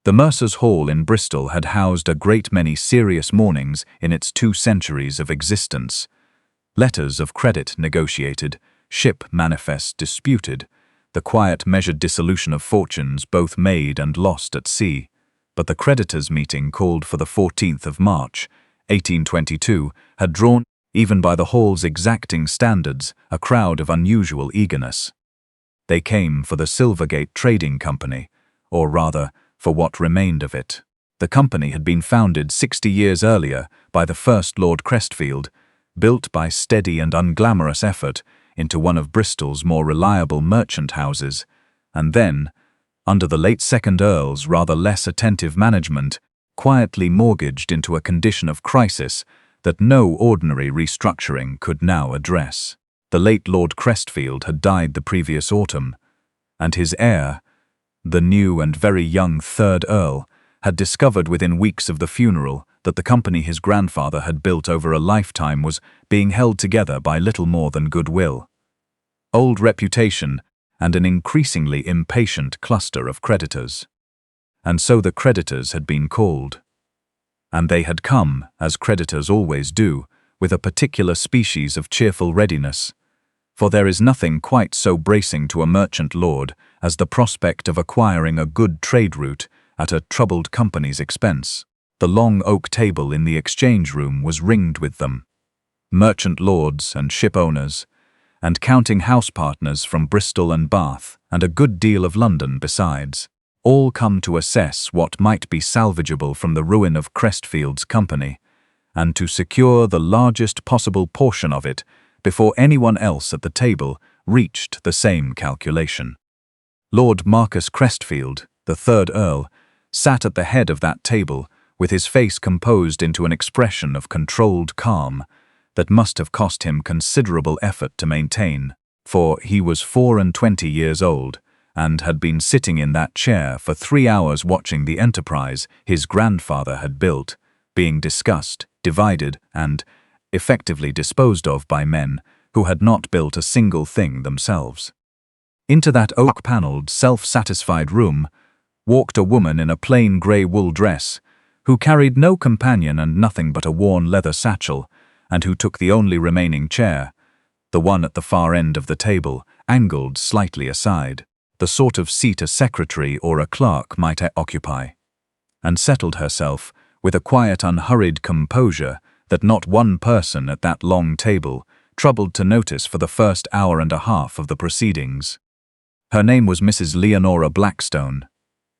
The Mercer's Hall in Bristol had housed a great many serious mornings in its 2 centuries of existence. Letters of credit negotiated, ship manifests disputed, the quiet measured dissolution of fortunes both made and lost at sea. But the creditors' meeting called for the 14th of March, 1822, had drawn, even by the Hall's exacting standards, a crowd of unusual eagerness. They came for the Silvergate Trading Company, or rather, for what remained of it. The company had been founded 60 years earlier by the first Lord Crestfield, built by steady and unglamorous effort into one of Bristol's more reliable merchant houses, and then, under the late second Earl's rather less attentive management, quietly mortgaged into a condition of crisis that no ordinary restructuring could now address. The late Lord Crestfield had died the previous autumn, and his heir, the new and very young 3rd Earl, had discovered within weeks of the funeral that the company his grandfather had built over a lifetime was being held together by little more than goodwill, old reputation, and an increasingly impatient cluster of creditors. And so the creditors had been called. And they had come, as creditors always do, with a particular species of cheerful readiness. For there is nothing quite so bracing to a merchant lord as the prospect of acquiring a good trade route at a troubled company's expense. The long oak table in the exchange room was ringed with them. Merchant lords and ship owners, and counting house partners from Bristol and Bath, and a good deal of London besides, all come to assess what might be salvageable from the ruin of Crestfield's company, and to secure the largest possible portion of it before anyone else at the table reached the same calculation. Lord Marcus Crestfield, the 3rd Earl, sat at the head of that table with his face composed into an expression of controlled calm that must have cost him considerable effort to maintain, for he was 24 years old and had been sitting in that chair for 3 hours watching the enterprise his grandfather had built, being discussed, divided, and effectively disposed of by men who had not built a single thing themselves. Into that oak-panelled, self-satisfied room walked a woman in a plain grey wool dress, who carried no companion and nothing but a worn leather satchel, and who took the only remaining chair, the one at the far end of the table, angled slightly aside, the sort of seat a secretary or a clerk might occupy, and settled herself with a quiet, unhurried composure that not one person at that long table troubled to notice for the first hour and a half of the proceedings. Her name was Mrs. Leonora Blackstone.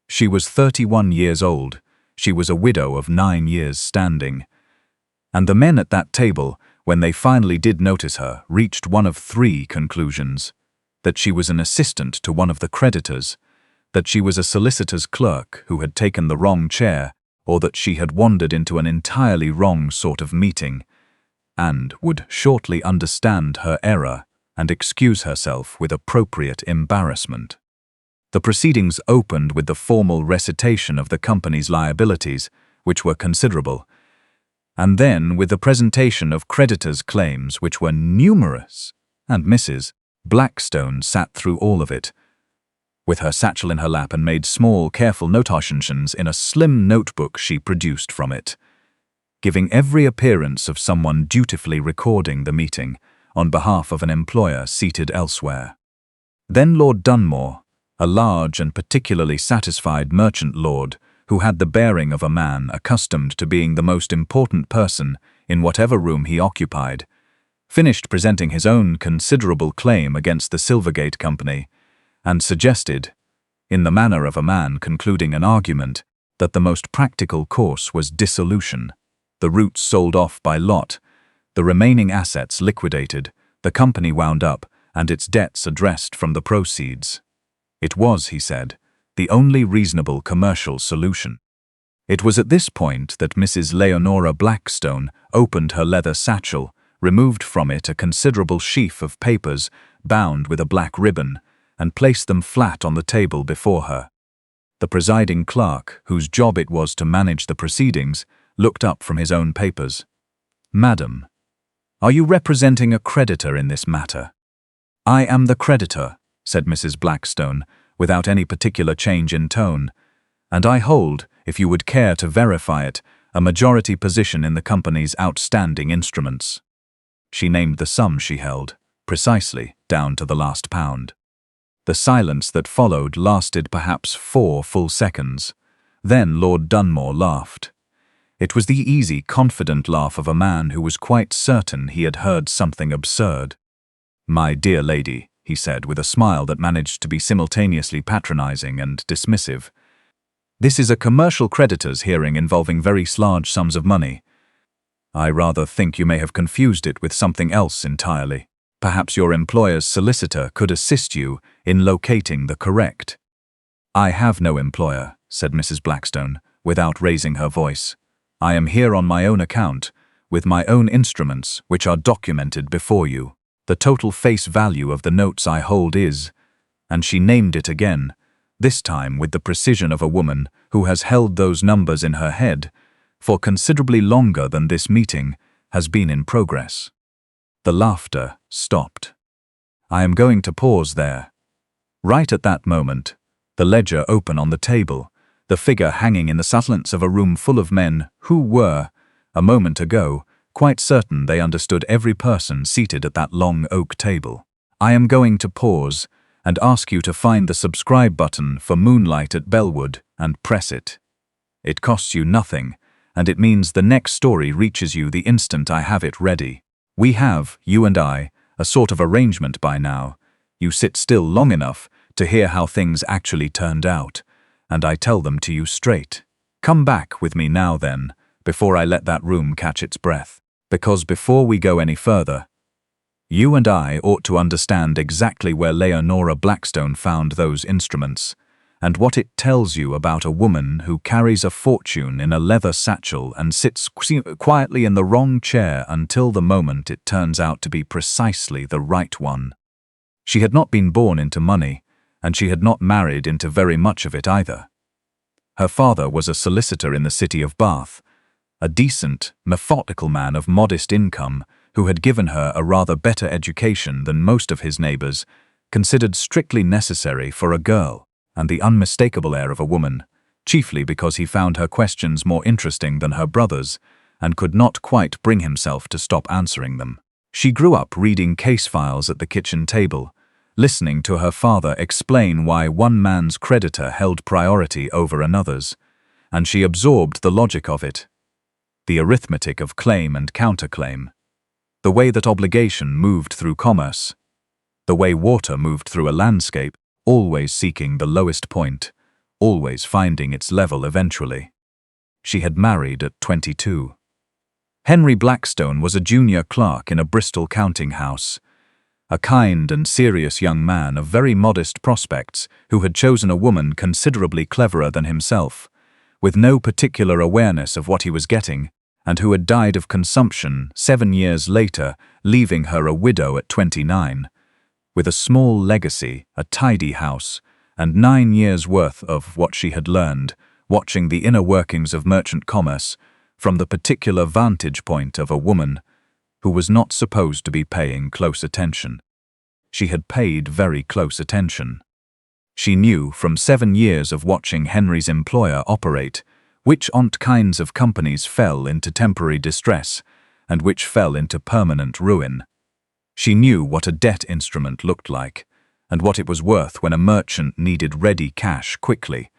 She was 31 years old. She was a widow of 9 years' standing. And the men at that table, when they finally did notice her, reached one of 3 conclusions: that she was an assistant to one of the creditors, that she was a solicitor's clerk who had taken the wrong chair, or that she had wandered into an entirely wrong sort of meeting, and would shortly understand her error and excuse herself with appropriate embarrassment. The proceedings opened with the formal recitation of the company's liabilities, which were considerable, and then with the presentation of creditors' claims, which were numerous, and Mrs. Blackstone sat through all of it, with her satchel in her lap, and made small, careful notations in a slim notebook she produced from it, giving every appearance of someone dutifully recording the meeting on behalf of an employer seated elsewhere. Then Lord Dunmore, a large and particularly satisfied merchant lord, who had the bearing of a man accustomed to being the most important person in whatever room he occupied, finished presenting his own considerable claim against the Silvergate Company, and suggested, in the manner of a man concluding an argument, that the most practical course was dissolution, the roots sold off by lot, the remaining assets liquidated, the company wound up, and its debts addressed from the proceeds. It was, he said, the only reasonable commercial solution. It was at this point that Mrs. Leonora Blackstone opened her leather satchel, removed from it a considerable sheaf of papers bound with a black ribbon, and placed them flat on the table before her. The presiding clerk, whose job it was to manage the proceedings, looked up from his own papers. "Madam, are you representing a creditor in this matter?" "I am the creditor," said Mrs. Blackstone, without any particular change in tone, and I hold, if you would care to verify it, a majority position in the company's outstanding instruments." She named the sum she held, precisely, down to the last pound. The silence that followed lasted perhaps 4 full seconds. Then Lord Dunmore laughed. It was the easy, confident laugh of a man who was quite certain he had heard something absurd. "My dear lady," he said with a smile that managed to be simultaneously patronizing and dismissive, "this is a commercial creditors hearing involving very large sums of money. I rather think you may have confused it with something else entirely. Perhaps your employer's solicitor could assist you in locating the correct—" "I have no employer," said Mrs. Blackstone, without raising her voice. "I am here on my own account, with my own instruments, which are documented before you. The total face value of the notes I hold is—" and she named it again, this time with the precision of a woman who has held those numbers in her head for considerably longer than this meeting has been in progress. The laughter stopped. I am going to pause there. Right at that moment, the ledger open on the table, the figure hanging in the silence of a room full of men who were, a moment ago, quite certain they understood every person seated at that long oak table. I am going to pause and ask you to find the subscribe button for Moonlight at Bellwood and press it. It costs you nothing, and it means the next story reaches you the instant I have it ready. We have, you and I, a sort of arrangement by now. You sit still long enough to hear how things actually turned out, and I tell them to you straight. Come back with me now then, before I let that room catch its breath. Because before we go any further, you and I ought to understand exactly where Leonora Blackstone found those instruments, and what it tells you about a woman who carries a fortune in a leather satchel and sits quietly in the wrong chair until the moment it turns out to be precisely the right one. She had not been born into money, and she had not married into very much of it either. Her father was a solicitor in the city of Bath, a decent, methodical man of modest income who had given her a rather better education than most of his neighbors, considered strictly necessary for a girl, and the unmistakable air of a woman, chiefly because he found her questions more interesting than her brother's, and could not quite bring himself to stop answering them. She grew up reading case files at the kitchen table, listening to her father explain why one man's creditor held priority over another's, and she absorbed the logic of it, the arithmetic of claim and counterclaim, the way that obligation moved through commerce, the way water moved through a landscape, always seeking the lowest point, always finding its level eventually. She had married at 22. Henry Blackstone was a junior clerk in a Bristol counting house, a kind and serious young man of very modest prospects who had chosen a woman considerably cleverer than himself, with no particular awareness of what he was getting, and who had died of consumption 7 years later, leaving her a widow at 29, with a small legacy, a tidy house, and 9 years' worth of what she had learned, watching the inner workings of merchant commerce from the particular vantage point of a woman who was not supposed to be paying close attention. She had paid very close attention. She knew from 7 years of watching Henry's employer operate which kinds of companies fell into temporary distress and which fell into permanent ruin. She knew what a debt instrument looked like and what it was worth when a merchant needed ready cash quickly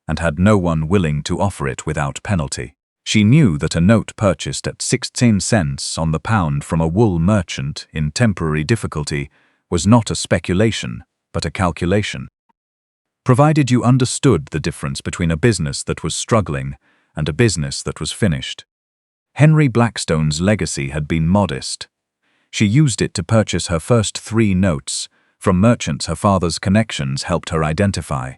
and had no one willing to offer it without penalty. She knew that a note purchased at 16 cents on the pound from a wool merchant in temporary difficulty was not a speculation, but a calculation. Provided you understood the difference between a business that was struggling and a business that was finished. Henry Blackstone's legacy had been modest. She used it to purchase her first 3 notes from merchants her father's connections helped her identify,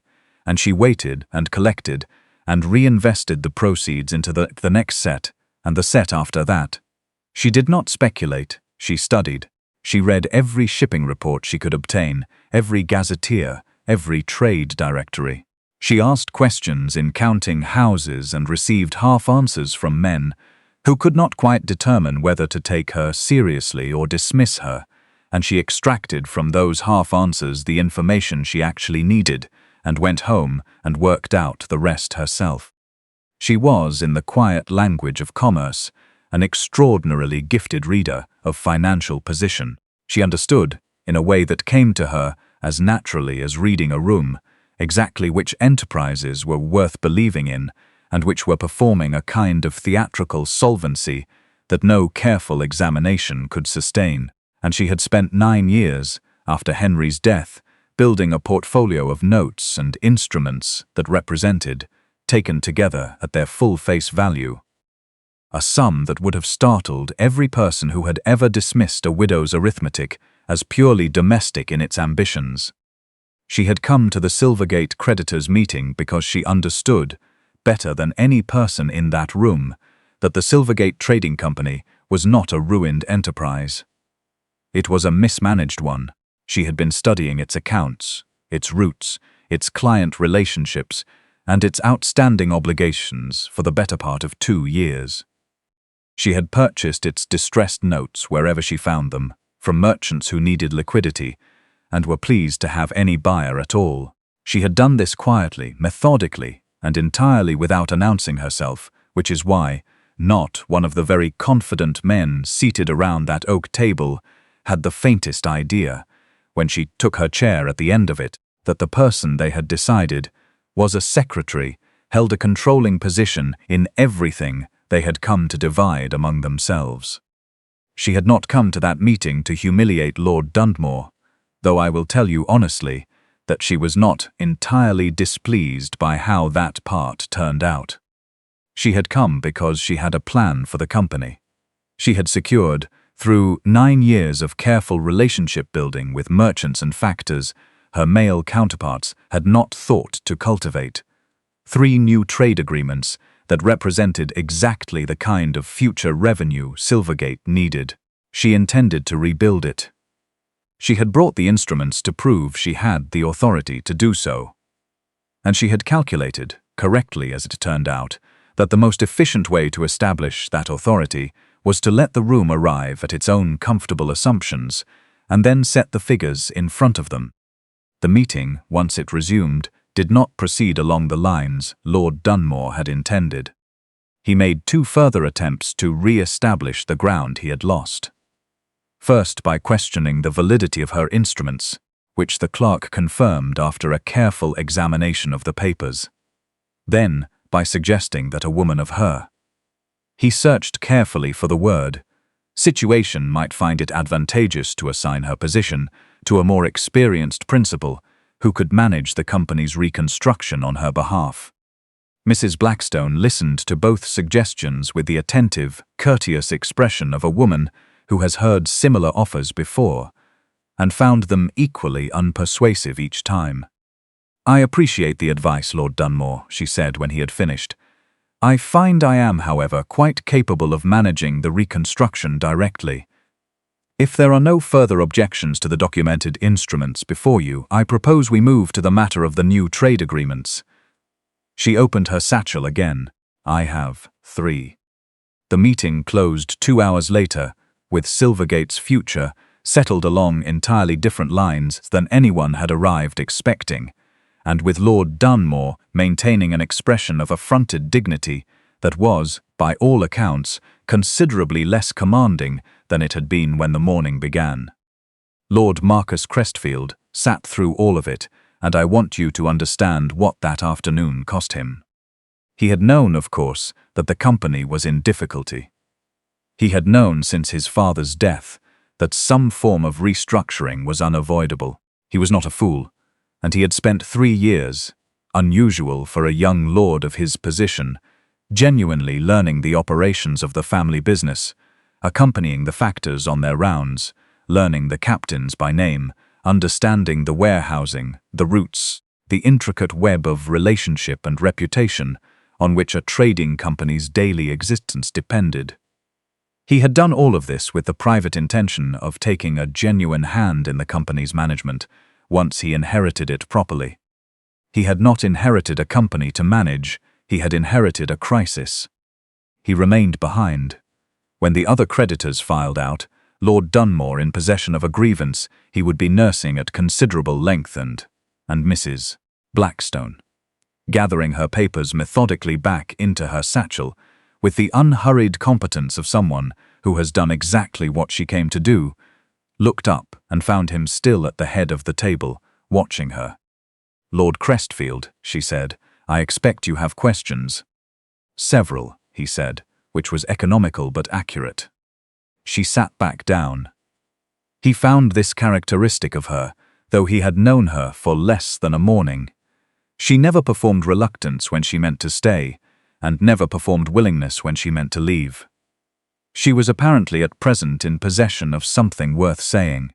and she waited and collected and reinvested the proceeds into the next set and the set after that. She did not speculate, she studied. She read every shipping report she could obtain, every gazetteer, every trade directory. She asked questions in counting houses and received half answers from men who could not quite determine whether to take her seriously or dismiss her, and she extracted from those half answers the information she actually needed and went home and worked out the rest herself. She was, in the quiet language of commerce, an extraordinarily gifted reader of financial position. She understood, in a way that came to her as naturally as reading a room, exactly which enterprises were worth believing in and which were performing a kind of theatrical solvency that no careful examination could sustain. And she had spent 9 years, after Henry's death, building a portfolio of notes and instruments that represented, taken together at their full face value, a sum that would have startled every person who had ever dismissed a widow's arithmetic as purely domestic in its ambitions. She had come to the Silvergate creditors' meeting because she understood, better than any person in that room, that the Silvergate Trading Company was not a ruined enterprise. It was a mismanaged one. She had been studying its accounts, its roots, its client relationships, and its outstanding obligations for the better part of 2 years. She had purchased its distressed notes wherever she found them, from merchants who needed liquidity, and were pleased to have any buyer at all. She had done this quietly, methodically, and entirely without announcing herself, which is why not one of the very confident men seated around that oak table had the faintest idea, when she took her chair at the end of it, that the person they had decided was a secretary, held a controlling position in everything they had come to divide among themselves. She had not come to that meeting to humiliate Lord Dunmore, though I will tell you honestly that she was not entirely displeased by how that part turned out. She had come because she had a plan for the company. She had secured, through 9 years of careful relationship building with merchants and factors her male counterparts had not thought to cultivate, 3 new trade agreements that represented exactly the kind of future revenue Silvergate needed. She intended to rebuild it. She had brought the instruments to prove she had the authority to do so. And she had calculated, correctly as it turned out, that the most efficient way to establish that authority was to let the room arrive at its own comfortable assumptions and then set the figures in front of them. The meeting, once it resumed, did not proceed along the lines Lord Dunmore had intended. He made 2 further attempts to re-establish the ground he had lost. First, by questioning the validity of her instruments, which the clerk confirmed after a careful examination of the papers. Then, by suggesting that a woman of her. He searched carefully for the word. Situation might find it advantageous to assign her position to a more experienced principal who could manage the company's reconstruction on her behalf. Mrs. Blackstone listened to both suggestions with the attentive, courteous expression of a woman who has heard similar offers before, and found them equally unpersuasive each time. "I appreciate the advice, Lord Dunmore," she said when he had finished. "I find I am, however, quite capable of managing the reconstruction directly. If there are no further objections to the documented instruments before you, I propose we move to the matter of the new trade agreements." She opened her satchel again. "I have 3. The meeting closed 2 hours later, with Silvergate's future settled along entirely different lines than anyone had arrived expecting, and with Lord Dunmore maintaining an expression of affronted dignity that was, by all accounts, considerably less commanding than it had been when the morning began. Lord Marcus Crestfield sat through all of it, and I want you to understand what that afternoon cost him. He had known, of course, that the company was in difficulty. He had known since his father's death that some form of restructuring was unavoidable. He was not a fool, and he had spent 3 years, unusual for a young lord of his position, genuinely learning the operations of the family business, accompanying the factors on their rounds, learning the captains by name, understanding the warehousing, the routes, the intricate web of relationship and reputation on which a trading company's daily existence depended. He had done all of this with the private intention of taking a genuine hand in the company's management once he inherited it properly. He had not inherited a company to manage, he had inherited a crisis. He remained behind. When the other creditors filed out, Lord Dunmore in possession of a grievance he would be nursing at considerable length and Mrs. Blackstone, gathering her papers methodically back into her satchel, with the unhurried competence of someone who has done exactly what she came to do, looked up and found him still at the head of the table, watching her. "Lord Crestfield," she said, "I expect you have questions." "Several," he said, which was economical but accurate. She sat back down. He found this characteristic of her, though he had known her for less than a morning. She never performed reluctance when she meant to stay, and never performed willingness when she meant to leave. She was apparently at present in possession of something worth saying.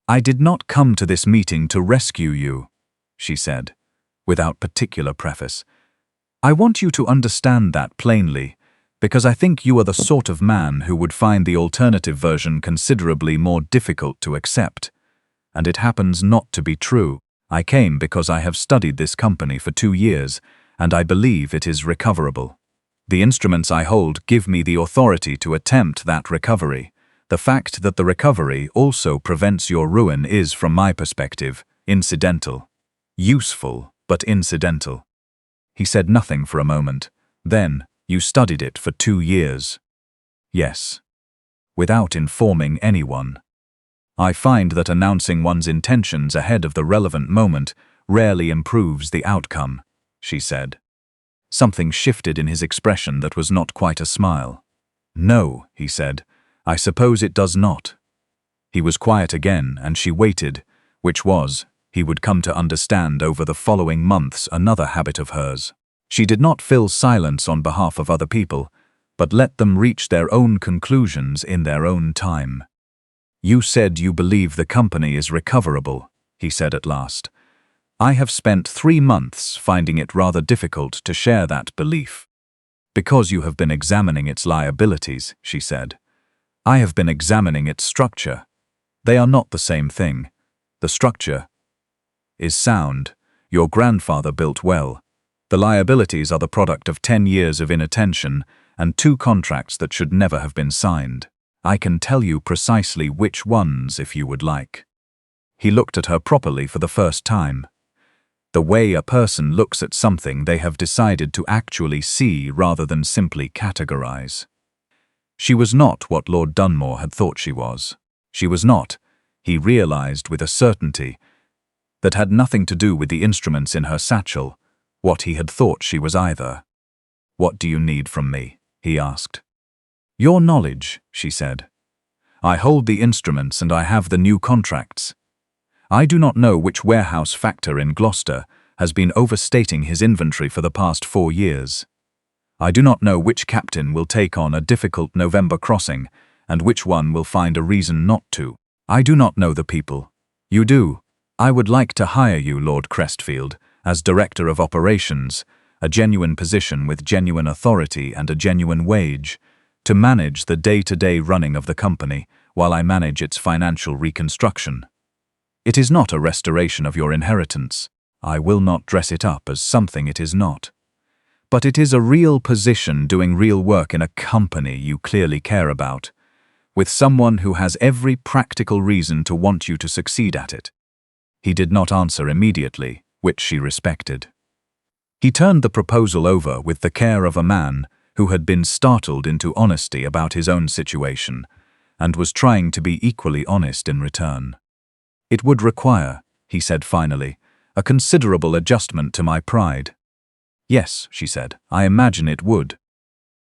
"I did not come to this meeting to rescue you," she said, without particular preface. "I want you to understand that plainly, because I think you are the sort of man who would find the alternative version considerably more difficult to accept. And it happens not to be true. I came because I have studied this company for 2 years, and I believe it is recoverable. The instruments I hold give me the authority to attempt that recovery. The fact that the recovery also prevents your ruin is, from my perspective, incidental. Useful, but incidental." He said nothing for a moment. "Then, you studied it for 2 years?" "Yes." "Without informing anyone?" "I find that announcing one's intentions ahead of the relevant moment rarely improves the outcome," she said. Something shifted in his expression that was not quite a smile. "No," he said, "I suppose it does not." He was quiet again, and she waited, which was, he would come to understand over the following months, another habit of hers. She did not fill silence on behalf of other people, but let them reach their own conclusions in their own time. "You said you believe the company is recoverable," he said at last. "I have spent 3 months finding it rather difficult to share that belief." "Because you have been examining its liabilities," she said. "I have been examining its structure. They are not the same thing. The structure is sound. Your grandfather built well. The liabilities are the product of 10 years of inattention and 2 contracts that should never have been signed. I can tell you precisely which ones if you would like." He looked at her properly for the first time. The way a person looks at something they have decided to actually see rather than simply categorize. She was not what Lord Dunmore had thought she was. She was not, he realized with a certainty, that had nothing to do with the instruments in her satchel, what he had thought she was either. "What do you need from me?" he asked. "Your knowledge," she said. "I hold the instruments and I have the new contracts. I do not know which warehouse factor in Gloucester has been overstating his inventory for the past 4 years. I do not know which captain will take on a difficult November crossing and which one will find a reason not to. I do not know the people. You do. I would like to hire you, Lord Crestfield, as Director of Operations, a genuine position with genuine authority and a genuine wage, to manage the day-to-day running of the company while I manage its financial reconstruction. It is not a restoration of your inheritance. I will not dress it up as something it is not. But it is a real position doing real work in a company you clearly care about, with someone who has every practical reason to want you to succeed at it." He did not answer immediately, which she respected. He turned the proposal over with the care of a man who had been startled into honesty about his own situation, and was trying to be equally honest in return. "It would require," he said finally, "a considerable adjustment to my pride." "Yes," she said, "I imagine it would.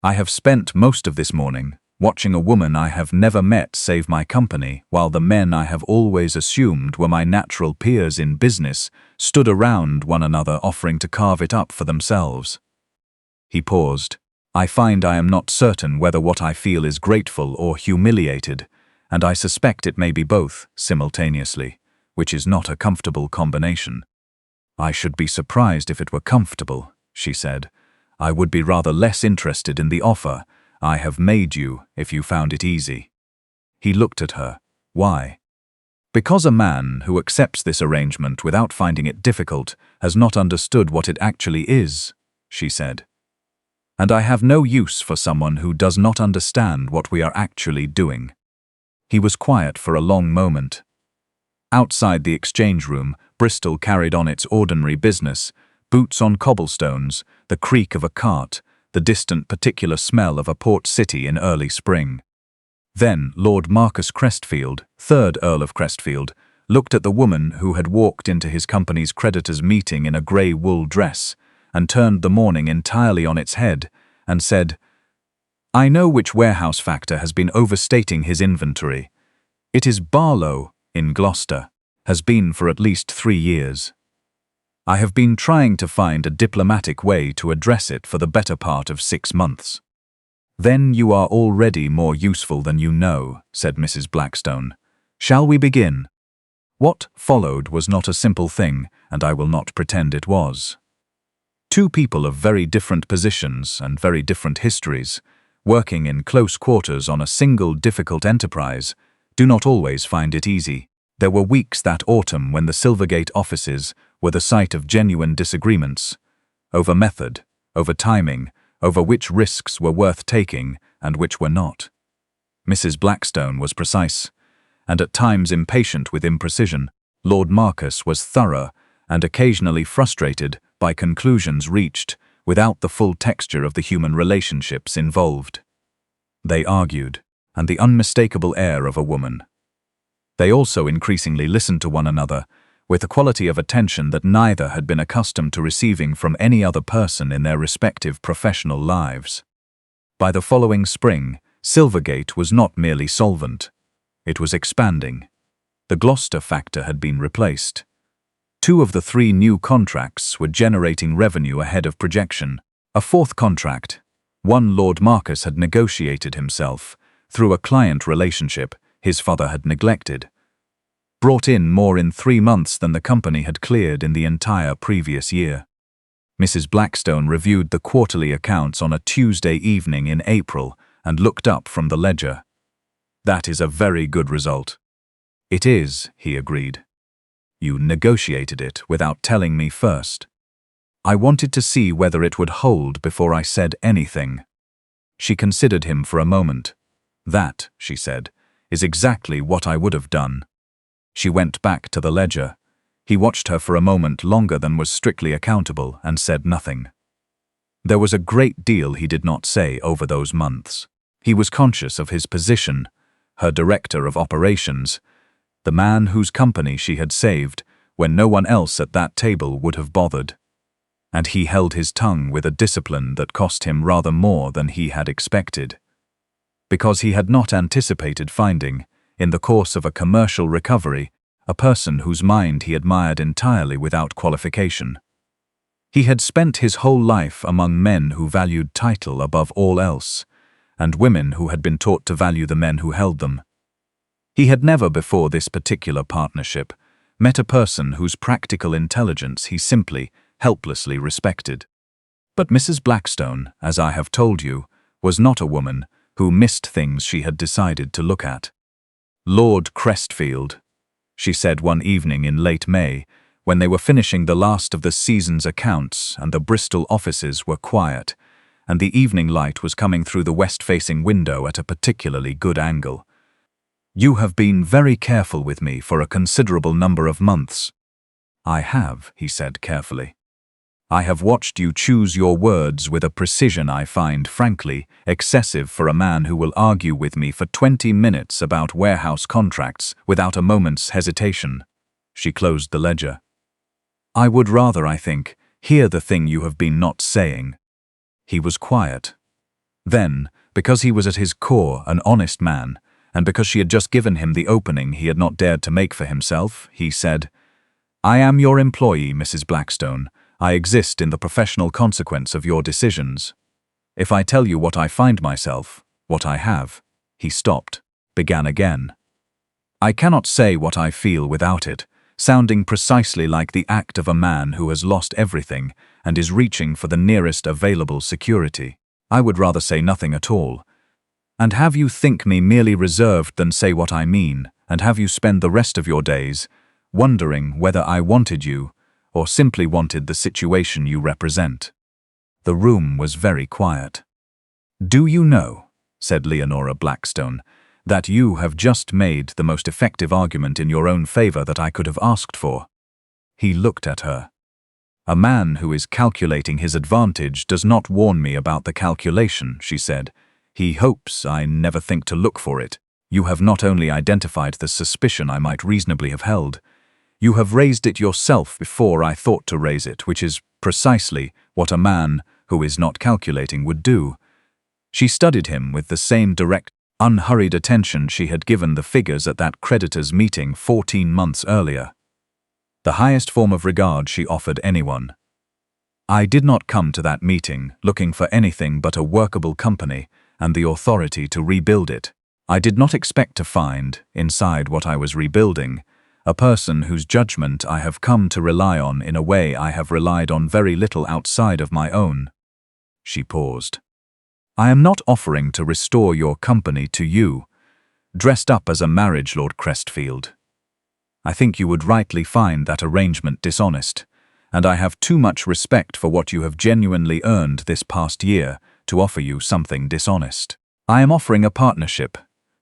I have spent most of this morning watching a woman I have never met save my company, while the men I have always assumed were my natural peers in business stood around one another offering to carve it up for themselves." He paused. "I find I am not certain whether what I feel is grateful or humiliated, and I suspect it may be both simultaneously, which is not a comfortable combination." "I should be surprised if it were comfortable," she said. "I would be rather less interested in the offer I have made you if you found it easy." He looked at her. "Why?" "Because a man who accepts this arrangement without finding it difficult has not understood what it actually is," she said. "And I have no use for someone who does not understand what we are actually doing." He was quiet for a long moment. Outside the exchange room, Bristol carried on its ordinary business, boots on cobblestones, the creak of a cart, the distant particular smell of a port city in early spring. Then Lord Marcus Crestfield, 3rd Earl of Crestfield, looked at the woman who had walked into his company's creditors' meeting in a grey wool dress and turned the morning entirely on its head, and said, "I know which warehouse factor has been overstating his inventory. It is Barlow, in Gloucester, has been for at least 3 years. I have been trying to find a diplomatic way to address it for the better part of 6 months." "Then you are already more useful than you know," said Mrs. Blackstone. "Shall we begin?" What followed was not a simple thing, and I will not pretend it was. Two people of very different positions and very different histories, working in close quarters on a single difficult enterprise, do not always find it easy. There were weeks that autumn when the Silvergate offices were the site of genuine disagreements, over method, over timing, over which risks were worth taking and which were not. Mrs. Blackstone was precise, and at times impatient with imprecision. Lord Marcus was thorough and occasionally frustrated by conclusions reached without the full texture of the human relationships involved. They argued, and the unmistakable air of a woman. They also increasingly listened to one another, with a quality of attention that neither had been accustomed to receiving from any other person in their respective professional lives. By the following spring, Silvergate was not merely solvent. It was expanding. The Gloucester factor had been replaced. 2 of the 3 new contracts were generating revenue ahead of projection. A 4th contract, one Lord Marcus had negotiated himself, through a client relationship his father had neglected, brought in more in 3 months than the company had cleared in the entire previous year. Mrs. Blackstone reviewed the quarterly accounts on a Tuesday evening in April and looked up from the ledger. "That is a very good result." "It is," he agreed. "You negotiated it without telling me first." "I wanted to see whether it would hold before I said anything." She considered him for a moment. "That," she said, "is exactly what I would have done." She went back to the ledger. He watched her for a moment longer than was strictly accountable and said nothing. There was a great deal he did not say over those months. He was conscious of his position, her director of operations, the man whose company she had saved when no one else at that table would have bothered. And he held his tongue with a discipline that cost him rather more than he had expected, because he had not anticipated finding, in the course of a commercial recovery, a person whose mind he admired entirely without qualification. He had spent his whole life among men who valued title above all else, and women who had been taught to value the men who held them. He had never before this particular partnership met a person whose practical intelligence he simply, helplessly respected. But Mrs. Blackstone, as I have told you, was not a woman who missed things she had decided to look at. "Lord Crestfield," she said one evening in late May, when they were finishing the last of the season's accounts and the Bristol offices were quiet, and the evening light was coming through the west-facing window at a particularly good angle. "You have been very careful with me for a considerable number of months." "I have," he said carefully. "I have watched you choose your words with a precision I find, frankly, excessive for a man who will argue with me for 20 minutes about warehouse contracts without a moment's hesitation." She closed the ledger. "I would rather, I think, hear the thing you have been not saying." He was quiet. Then, because he was at his core an honest man, and because she had just given him the opening he had not dared to make for himself, he said, "I am your employee, Mrs. Blackstone. I exist in the professional consequence of your decisions. If I tell you what I find myself, what I have—" He stopped, began again. "I cannot say what I feel without it, sounding precisely like the act of a man who has lost everything and is reaching for the nearest available security. I would rather say nothing at all. And have you think me merely reserved than say what I mean, and have you spend the rest of your days wondering whether I wanted you, or simply wanted the situation you represent." The room was very quiet. "Do you know," said Leonora Blackstone, "that you have just made the most effective argument in your own favor that I could have asked for?" He looked at her. A man who is calculating his advantage does not warn me about the calculation, she said. He hopes I never think to look for it. You have not only identified the suspicion I might reasonably have held, you have raised it yourself before I thought to raise it, which is precisely what a man who is not calculating would do. She studied him with the same direct, unhurried attention she had given the figures at that creditors' meeting 14 months earlier. The highest form of regard she offered anyone. I did not come to that meeting looking for anything but a workable company and the authority to rebuild it. I did not expect to find, inside what I was rebuilding, a person whose judgment I have come to rely on in a way I have relied on very little outside of my own. She paused. I am not offering to restore your company to you, dressed up as a marriage, Lord Crestfield. I think you would rightly find that arrangement dishonest, and I have too much respect for what you have genuinely earned this past year to offer you something dishonest. I am offering a partnership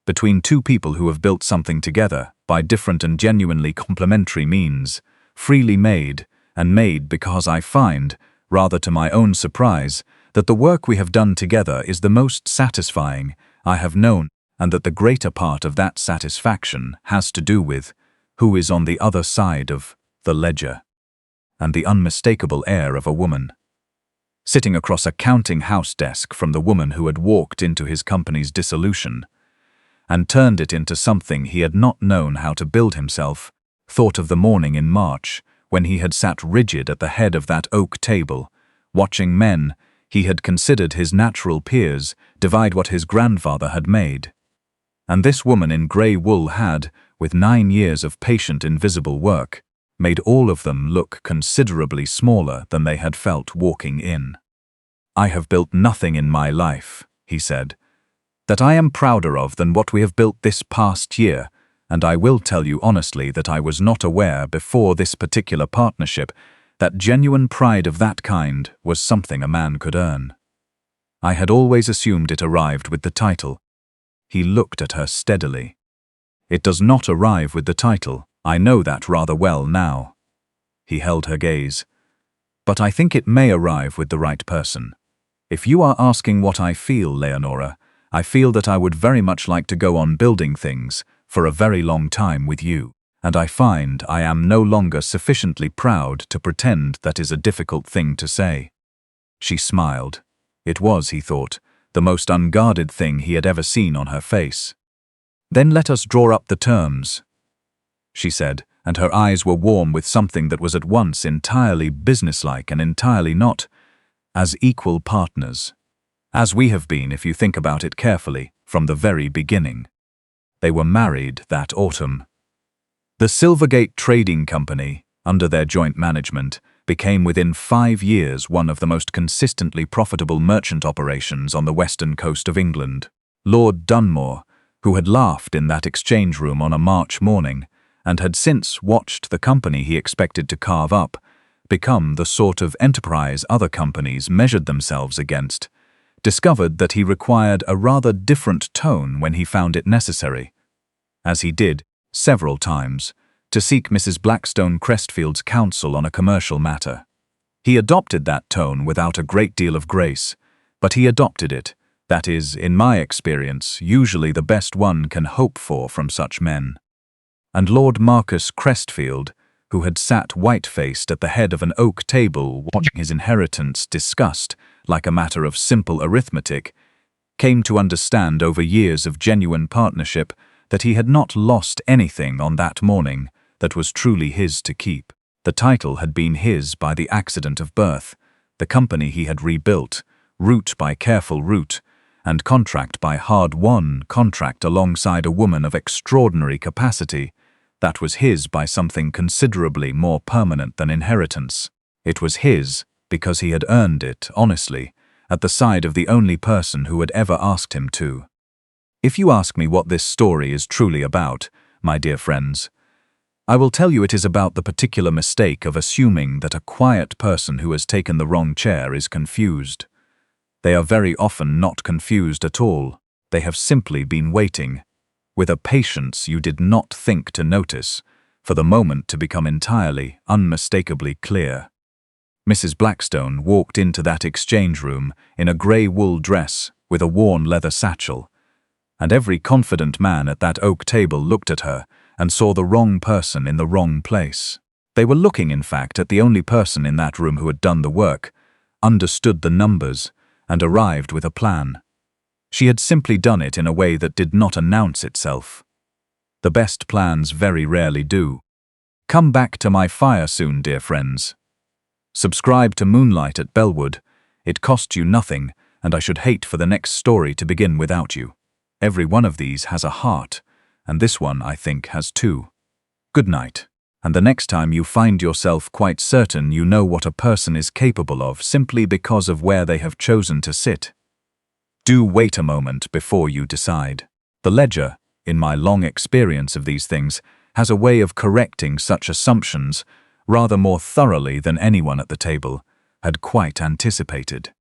between two people who have built something together by different and genuinely complementary means, freely made, and made because I find, rather to my own surprise, that the work we have done together is the most satisfying I have known, and that the greater part of that satisfaction has to do with who is on the other side of the ledger, and the unmistakable air of a woman. Sitting across a counting-house desk from the woman who had walked into his company's dissolution, and turned it into something he had not known how to build himself, thought of the morning in March when he had sat rigid at the head of that oak table, watching men he had considered his natural peers divide what his grandfather had made. And this woman in grey wool had, with 9 years of patient invisible work, made all of them look considerably smaller than they had felt walking in. I have built nothing in my life, he said, that I am prouder of than what we have built this past year, and I will tell you honestly that I was not aware before this particular partnership that genuine pride of that kind was something a man could earn. I had always assumed it arrived with the title. He looked at her steadily. It does not arrive with the title. I know that rather well now. He held her gaze. But I think it may arrive with the right person. If you are asking what I feel, Leonora, I feel that I would very much like to go on building things for a very long time with you, and I find I am no longer sufficiently proud to pretend that is a difficult thing to say. She smiled. It was, he thought, the most unguarded thing he had ever seen on her face. Then let us draw up the terms, she said, and her eyes were warm with something that was at once entirely businesslike and entirely not, as equal partners. As we have been, if you think about it carefully, from the very beginning. They were married that autumn. The Silvergate Trading Company, under their joint management, became within 5 years one of the most consistently profitable merchant operations on the western coast of England. Lord Dunmore, who had laughed in that exchange room on a March morning, and had since watched the company he expected to carve up become the sort of enterprise other companies measured themselves against, discovered that he required a rather different tone when he found it necessary, as he did, several times, to seek Mrs. Blackstone Crestfield's counsel on a commercial matter. He adopted that tone without a great deal of grace, but he adopted it. That is, in my experience, usually the best one can hope for from such men. And Lord Marcus Crestfield, who had sat white-faced at the head of an oak table watching his inheritance discussed like a matter of simple arithmetic, came to understand over years of genuine partnership that he had not lost anything on that morning that was truly his to keep. The title had been his by the accident of birth, the company he had rebuilt, route by careful route, and contract by hard-won contract alongside a woman of extraordinary capacity, that was his by something considerably more permanent than inheritance. It was his because he had earned it, honestly, at the side of the only person who had ever asked him to. If you ask me what this story is truly about, my dear friends, I will tell you it is about the particular mistake of assuming that a quiet person who has taken the wrong chair is confused. They are very often not confused at all. They have simply been waiting, with a patience you did not think to notice, for the moment to become entirely, unmistakably clear. Mrs. Blackstone walked into that exchange room in a grey wool dress with a worn leather satchel, and every confident man at that oak table looked at her and saw the wrong person in the wrong place. They were looking, in fact, at the only person in that room who had done the work, understood the numbers, and arrived with a plan. She had simply done it in a way that did not announce itself. The best plans very rarely do. Come back to my fire soon, dear friends. Subscribe to Moonlight at Bellwood. It costs you nothing, and I should hate for the next story to begin without you. Every one of these has a heart, and this one, I think, has two. Good night. And the next time you find yourself quite certain you know what a person is capable of simply because of where they have chosen to sit, do wait a moment before you decide. The ledger, in my long experience of these things, has a way of correcting such assumptions rather more thoroughly than anyone at the table had quite anticipated.